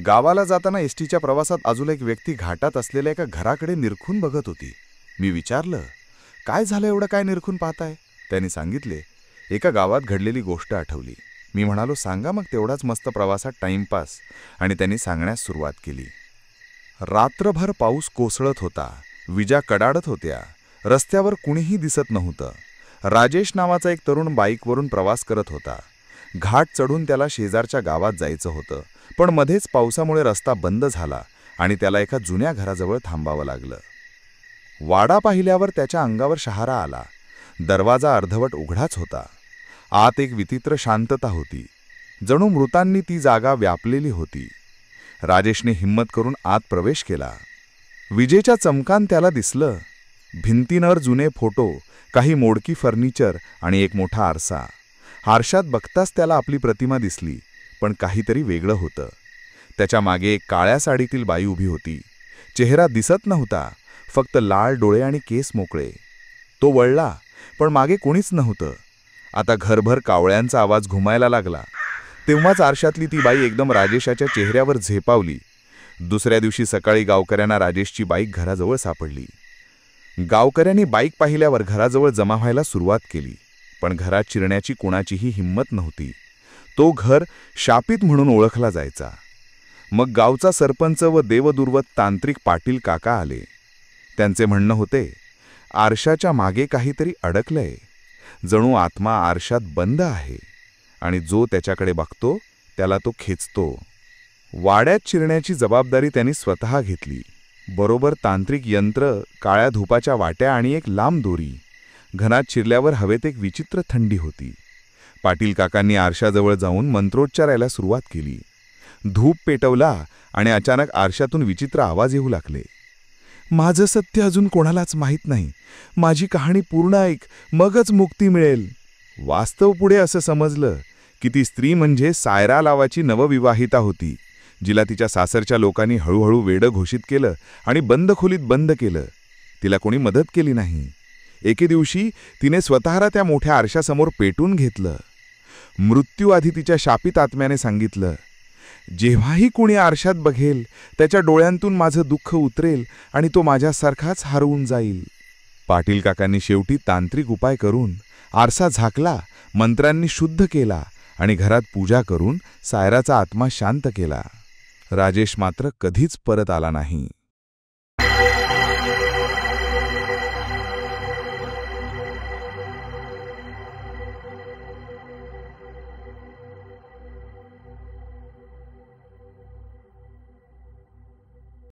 गावाला जाताना एसटीच्या प्रवासात अजून एक व्यक्ती घाटात असलेल्या एका घराकडे निरखून बघत होती. मी विचारलं, काय झालं एवढं, काय निरखून पाहताय? त्यांनी सांगितले, एका गावात घडलेली गोष्ट आठवली. मी म्हणालो, सांगा मग. तेवढाच मस्त प्रवासात टाइमपास. आणि त्यांनी सांगण्यास सुरुवात केली. रात्रभर पाऊस कोसळत होता, विजा कडाडत होत्या, रस्त्यावर कुणीही दिसत नव्हतं. राजेश नावाचा एक तरुण बाईकवरून प्रवास करत होता. घाट चढून त्याला शेजारच्या गावात जायचं होतं, पण मध्येच पावसामुळे रस्ता बंद झाला आणि त्याला एका जुन्या घराजवळ थांबावं लागलं. वाडा पाहिल्यावर त्याच्या अंगावर शहारा आला. दरवाजा अर्धवट उघडाच होता. आत एक विचित्र शांतता होती, जणू मृतांनी ती जागा व्यापलेली होती. राजेशने हिम्मत करून आत प्रवेश केला. विजेच्या चमकान त्याला दिसलं, भिंतींवर जुने फोटो, काही मोडकी फर्निचर आणि एक मोठा आरसा. आरशात बघताच त्याला आपली प्रतिमा दिसली, पण काहीतरी वेगळं होतं. त्याच्या मागे एक काळ्या साडीतील बाई उभी होती. चेहरा दिसत नव्हता, फक्त लाल डोळे आणि केस मोकळे. तो वळला, पण मागे कोणीच नव्हतं. आता घरभर कावळ्यांचा आवाज घुमायला लागला. तेव्हाच आरशातली ती बाई एकदम राजेशाच्या चेहऱ्यावर झेपावली. दुसऱ्या दिवशी सकाळी गावकऱ्यांना राजेशची बाईक घराजवळ सापडली. गावकऱ्यांनी बाईक पाहिल्यावर घराजवळ जमा व्हायला सुरुवात केली, पण घरात शिरण्याची कोणाचीही हिंमत नव्हती. तो घर शापित म्हणून ओळखला जायचा. मग गावचा सरपंच व देवदुर्वत तांत्रिक पाटील काका आले. त्यांचे म्हणणं होते, आरशाच्या मागे काहीतरी अडकलंय, जणू आत्मा आरशात बंद आहे आणि जो त्याच्याकडे बघतो त्याला तो खेचतो. वाड्यात शिरण्याची जबाबदारी त्यांनी स्वतः घेतली. बरोबर तांत्रिक यंत्र, काळ्या धुपाच्या वाट्या आणि एक लांब दोरी. घरात शिरल्यावर हवेत एक विचित्र थंडी होती. पाटील काकांनी आरशाजवळ जाऊन मंत्रोच्चारायला सुरुवात केली. धूप पेटवला आणि अचानक आरशातून विचित्र आवाज येऊ लागले. माझं सत्य अजून कोणालाच माहीत नाही. माझी कहाणी पूर्ण ऐक, मगच मुक्ती मिळेल. वास्तव पुढे असं समजलं की ती स्त्री म्हणजे सायरा नावाची नवविवाहिता होती, जिला तिच्या सासरच्या लोकांनी हळूहळू वेडं घोषित केलं आणि बंद खोलीत बंद केलं. तिला कोणी मदत केली नाही. एके दिवशी तिने स्वतःला त्या मोठ्या आरशासमोर पेटून घेतलं. मृत्यूआधी तिच्या शापित आत्म्याने सांगितलं, जेव्हाही कुणी आरशात बघेल त्याच्या डोळ्यांतून माझं दुःख उतरेल आणि तो माझ्यासारखाच हरवून जाईल. पाटील काकांनी शेवटी तांत्रिक उपाय करून आरसा झाकला, मंत्रांनी शुद्ध केला आणि घरात पूजा करून सायराचा आत्मा शांत केला. राजेश मात्र कधीच परत आला नाही.